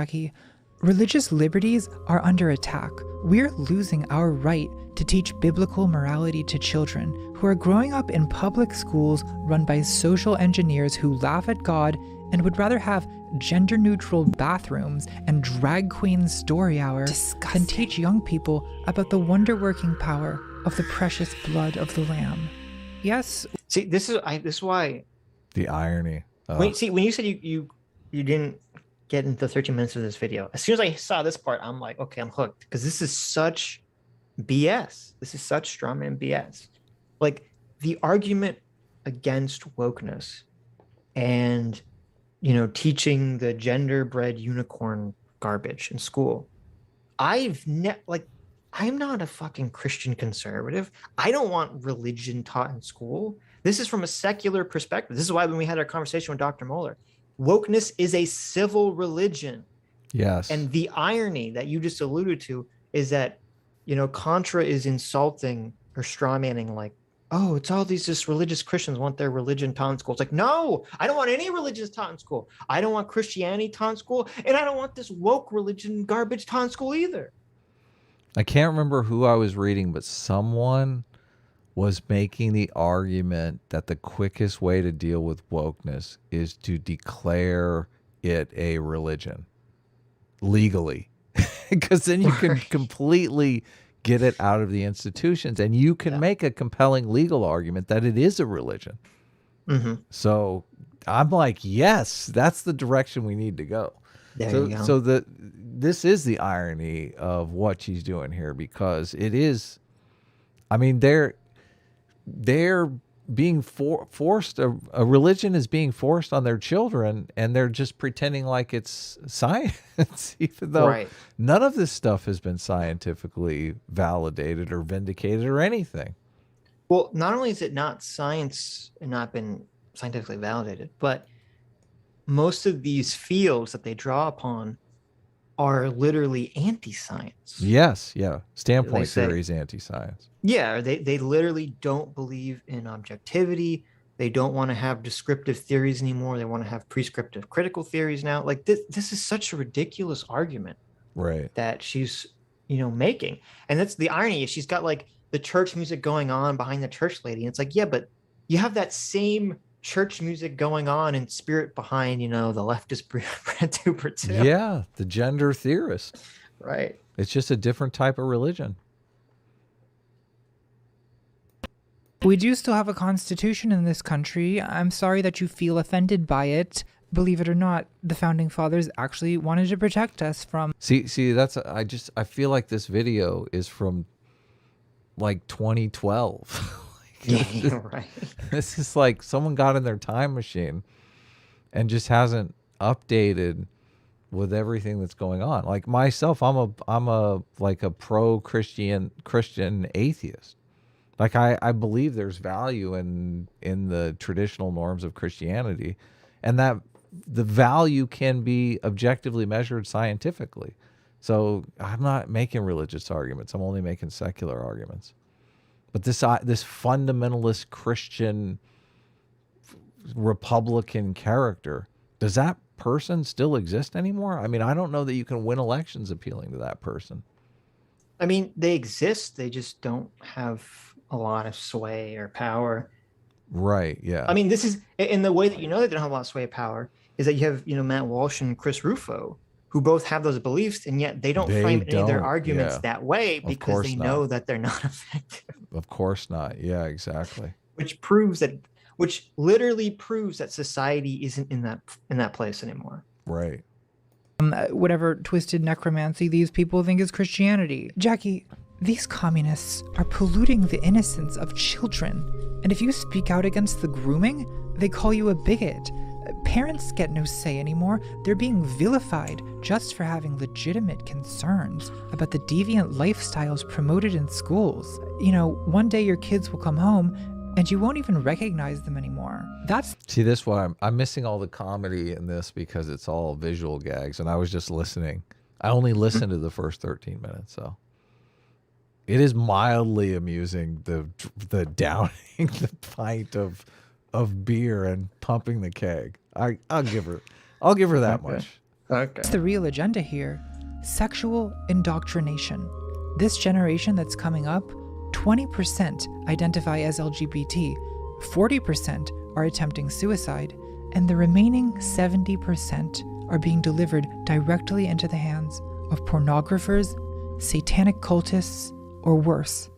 Jackie. Religious liberties are under attack. We're losing our right to teach biblical morality to children who are growing up in public schools run by social engineers who laugh at God and would rather have gender-neutral bathrooms and drag queen story hour than teach young people about the wonder-working power of the precious blood of the Lamb. Yes. See, this is why the irony. When you said you didn't get into 13 minutes of this video, as soon as I saw this part, I'm like, okay, I'm hooked, because this is such BS. This is such strawman BS. Like, the argument against wokeness and, you know, teaching the gender-bred unicorn garbage in school. I'm not a fucking Christian conservative. I don't want religion taught in school. This is from a secular perspective. This is why when we had our conversation with Dr. Moeller, wokeness is a civil religion. Yes. And the irony that you just alluded to is that, you know, Contra is insulting or strawmanning, like, oh, it's all these just religious Christians want their religion taught in school. It's like, no, I don't want any religions taught in school. I don't want Christianity taught in school. And I don't want this woke religion garbage taught in school either. I can't remember who I was reading, but someone was making the argument that the quickest way to deal with wokeness is to declare it a religion legally, because then you can completely get it out of the institutions, and you can make a compelling legal argument that it is a religion. Mm-hmm. So I'm like, yes, that's the direction we need to go. There you go. So this is the irony of what she's doing here, because it is, I mean, they're being forced, a religion is being forced on their children, and they're just pretending like it's science, even though none of this stuff has been scientifically validated or vindicated or anything. Well, not only is it not science and not been scientifically validated, but most of these fields that they draw upon are literally anti-science. Yes, yeah. Standpoint theory is anti-science. Yeah, they literally don't believe in objectivity. They don't want to have descriptive theories anymore. They want to have prescriptive critical theories now. Like, this is such a ridiculous argument, right, that she's, you know, making. And that's the irony. She's got like the church music going on behind the church lady. And it's like, yeah, but you have that same church music going on in spirit behind, you know, the leftist Brad Cooper too. Yeah, the gender theorist. Right. It's just a different type of religion. We do still have a constitution in this country. I'm sorry that you feel offended by it. Believe it or not, the founding fathers actually wanted to protect us from... See, that's, I feel like this video is from like 2012. Yeah, right. This is like someone got in their time machine and just hasn't updated with everything that's going on. Like myself, I'm a like a pro-Christian atheist. Like I believe there's value in the traditional norms of Christianity, and that the value can be objectively measured scientifically. So I'm not making religious arguments. I'm only making secular arguments. But this fundamentalist Christian Republican character, does that person still exist anymore? I mean, I don't know that you can win elections appealing to that person. I mean, they exist. They just don't have a lot of sway or power. Right, yeah. I mean, this is, in the way that you know they don't have a lot of sway or power, is that you have, you know, Matt Walsh and Chris Rufo, who both have those beliefs, and yet they don't frame any of their arguments that way, because they know that they're not effective. Of course not. Yeah, exactly. Which literally proves that society isn't in that place anymore. Right. Whatever twisted necromancy these people think is Christianity. Jackie, these communists are polluting the innocence of children. And if you speak out against the grooming, they call you a bigot. Parents get no say anymore. They're being vilified just for having legitimate concerns about the deviant lifestyles promoted in schools. You know, one day your kids will come home and you won't even recognize them anymore. See, this one, I'm missing all the comedy in this because it's all visual gags, and I was just listening. I only listened to the first 13 minutes, so it is mildly amusing, the downing the pint of beer and pumping the keg. I'll give her that much. Okay. It's the real agenda here. Sexual indoctrination. This generation that's coming up, 20% identify as LGBT, 40% are attempting suicide, and the remaining 70% are being delivered directly into the hands of pornographers, satanic cultists, or worse,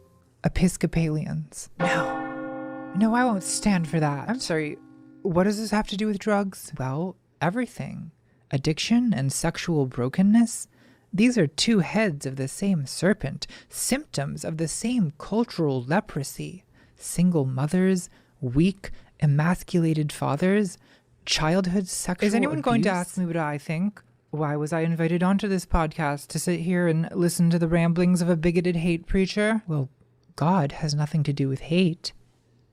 Episcopalians. No, I won't stand for that. I'm sorry, what does this have to do with drugs? Well, everything. Addiction and sexual brokenness. These are two heads of the same serpent, symptoms of the same cultural leprosy. Single mothers, weak, emasculated fathers, childhood sexual Is anyone going to abuse? ask me what I think? Why was I invited onto this podcast to sit here and listen to the ramblings of a bigoted hate preacher? Well, God has nothing to do with hate.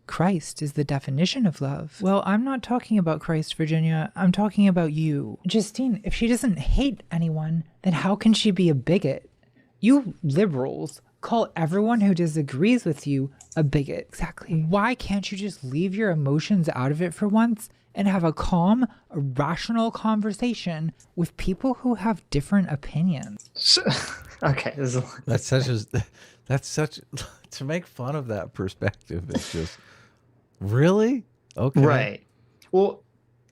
Christ is the definition of love. Well, I'm not talking about Christ, Virginia. I'm talking about you. Justine, if she doesn't hate anyone, then how can she be a bigot? You liberals call everyone who disagrees with you a bigot. Exactly. Why can't you just leave your emotions out of it for once and have a calm, rational conversation with people who have different opinions? Okay. That's such to make fun of that perspective is just really okay. Right. Well,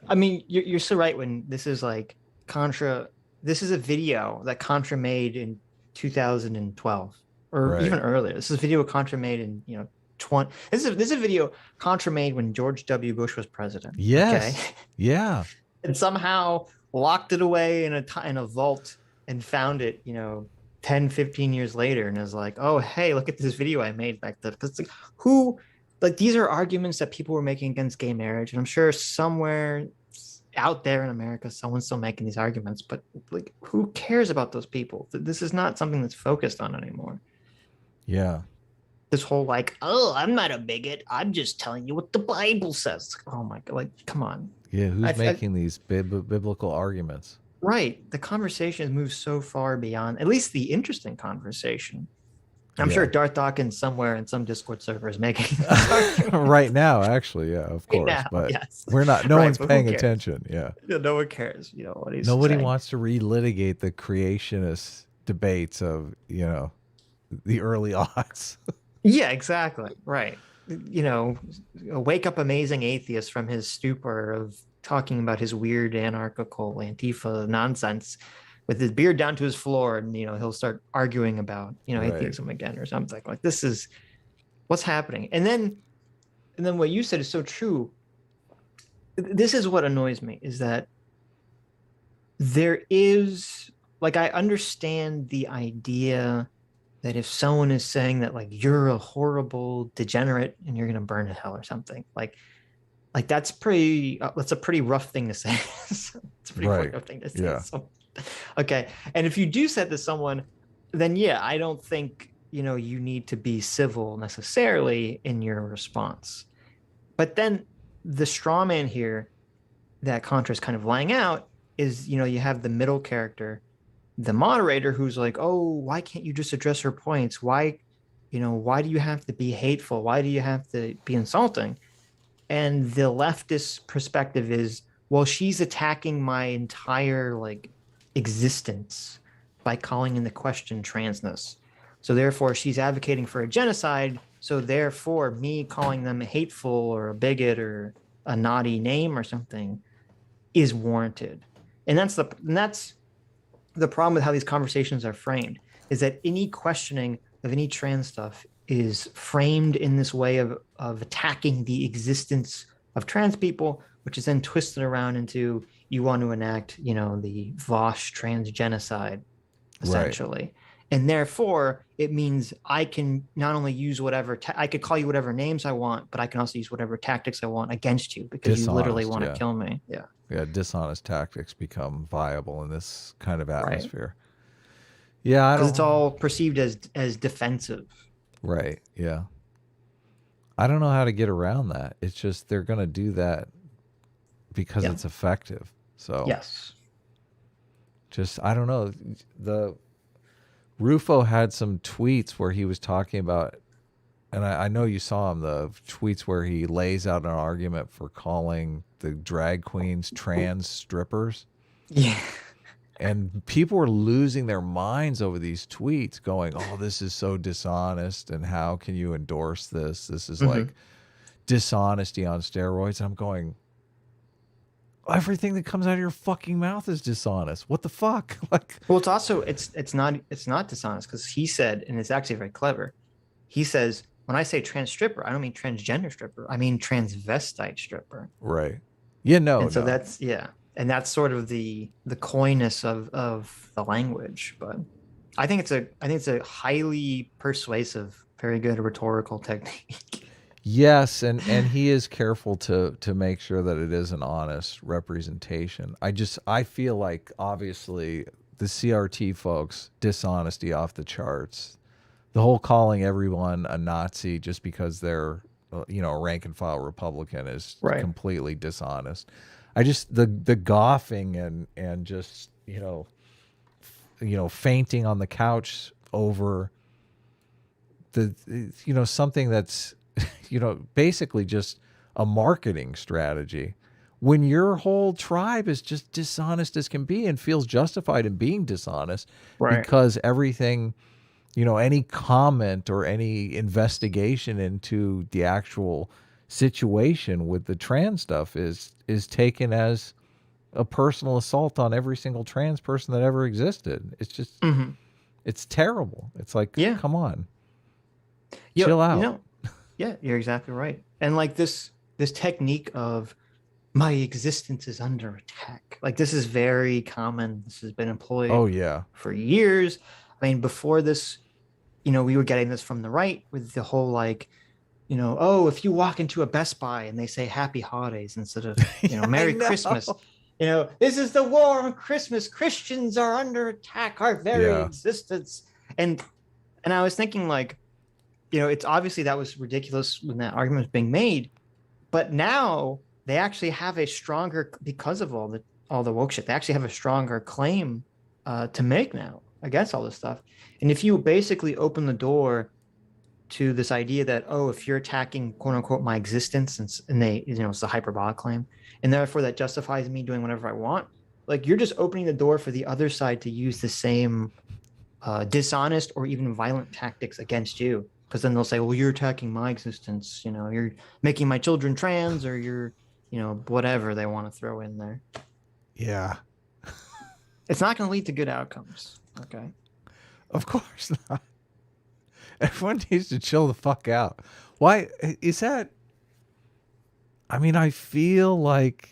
I mean, you're so right when this is like Contra. This is a video that Contra made in 2012 or Right. even earlier. This is a video Contra made in 20. This is a video Contra made when George W. Bush was president. Yes. Okay? Yeah. And somehow locked it away in a vault and found it 10 15 years later and is like, oh hey, look at this video I made back then. Because these are arguments that people were making against gay marriage, and I'm sure somewhere out there in America someone's still making these arguments, but like, who cares about those people? This is not something that's focused on anymore. Yeah. This whole like, oh, I'm not a bigot, I'm just telling you what the Bible says. Oh my god, like, come on. Yeah. Who's making these biblical arguments? Right. The conversation has moved so far beyond, at least the interesting conversation. I'm sure Darth Dawkins somewhere in some Discord server is making Right now, actually, yeah, of course. now, but yes. we're not. No Right, one's but who paying cares? attention. Yeah. No one cares. What he's Nobody saying. wants to relitigate the creationist debates of the early aughts. Yeah, exactly. Right. Wake up amazing atheist from his stupor of talking about his weird anarchical Antifa nonsense with his beard down to his floor, and he'll start arguing about Right. atheism again or something. Like, this is what's happening. And then what you said is so true. This is what annoys me, is that there is, like, I understand the idea that if someone is saying that, like, you're a horrible degenerate and you're going to burn in hell or something, like that's a pretty rough thing to say. It's a pretty Right. rough thing to say. Yeah. So, okay. And if you do say that to someone, then yeah, I don't think, you need to be civil necessarily in your response. But then the straw man here that Contra is kind of laying out is, you have the middle character, the moderator, who's like, oh, why can't you just address her points? Why do you have to be hateful? Why do you have to be insulting? And the leftist perspective is, well, she's attacking my entire existence by calling into question transness. So therefore she's advocating for a genocide. So therefore me calling them hateful or a bigot or a naughty name or something is warranted. And that's the problem with how these conversations are framed, is that any questioning of any trans stuff is framed in this way of attacking the existence of trans people, which is then twisted around into, you want to enact, the Vosh trans genocide, essentially. Right. And therefore, it means I can not only use I could call you whatever names I want, but I can also use whatever tactics I want against you because you literally want to kill me. Yeah. Yeah, dishonest tactics become viable in this kind of atmosphere. Right. Yeah, because it's all perceived as defensive. Right. Yeah. I don't know how to get around that. It's just they're going to do that because it's effective. So yes. Just I don't know. The Rufo had some tweets where he was talking about, and I know you saw him, the tweets where he lays out an argument for calling the drag queens trans strippers. Yeah. And people were losing their minds over these tweets going, oh, this is so dishonest. And how can you endorse this? This is like dishonesty on steroids. And I'm going, everything that comes out of your fucking mouth is dishonest. What the fuck? Like, well, it's also, it's not dishonest, because he said, and it's actually very clever. He says, when I say trans stripper, I don't mean transgender stripper. I mean transvestite stripper. right. Yeah, no. And so no. that's, yeah. And that's sort of the coyness of the language. But I think it's a highly persuasive, very good rhetorical technique. Yes, and he is careful to make sure that it is an honest representation. I feel like obviously the CRT folks, dishonesty off the charts. The whole calling everyone a Nazi just because they're a rank and file Republican is completely dishonest. I just the golfing and just fainting on the couch over the something that's basically just a marketing strategy, when your whole tribe is just dishonest as can be and feels justified in being dishonest because everything, any comment or any investigation into the actual situation with the trans stuff is taken as a personal assault on every single trans person that ever existed. It's just, it's terrible. It's like, come on, chill out. Yeah, you're exactly right. And like this technique of my existence is under attack. Like this is very common. This has been employed for years. I mean, before this, we were getting this from the right with the whole if you walk into a Best Buy and they say happy holidays instead of, Merry Christmas, this is the war on Christmas. Christians are under attack, our very existence. And I was thinking it's obviously that was ridiculous when that argument was being made, but now they actually have a stronger, because of all the woke shit, they actually have a stronger claim to make now against all this stuff. And if you basically open the door to this idea that, if you're attacking quote unquote my existence, and they, it's a hyperbolic claim, and therefore that justifies me doing whatever I want, like you're just opening the door for the other side to use the same dishonest or even violent tactics against you. Because then they'll say, well, you're attacking my existence. You're making my children trans, or you're, whatever they want to throw in there. Yeah. It's not going to lead to good outcomes. Okay. Of course not. Everyone needs to chill the fuck out. Why is that? I mean, I feel like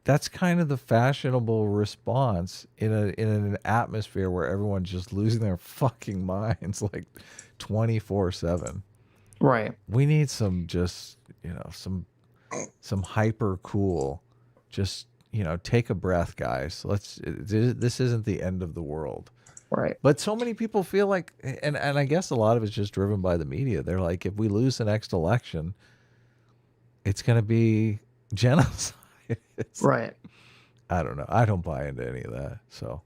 that's kind of the fashionable response in an atmosphere where everyone's just losing their fucking minds, like 24/7. Right. We need some just, some hyper cool, just, take a breath, guys. This isn't the end of the world. Right. But so many people feel like, and I guess a lot of it's just driven by the media. They're like, if we lose the next election, it's going to be genocide. Right. I don't know. I don't buy into any of that. So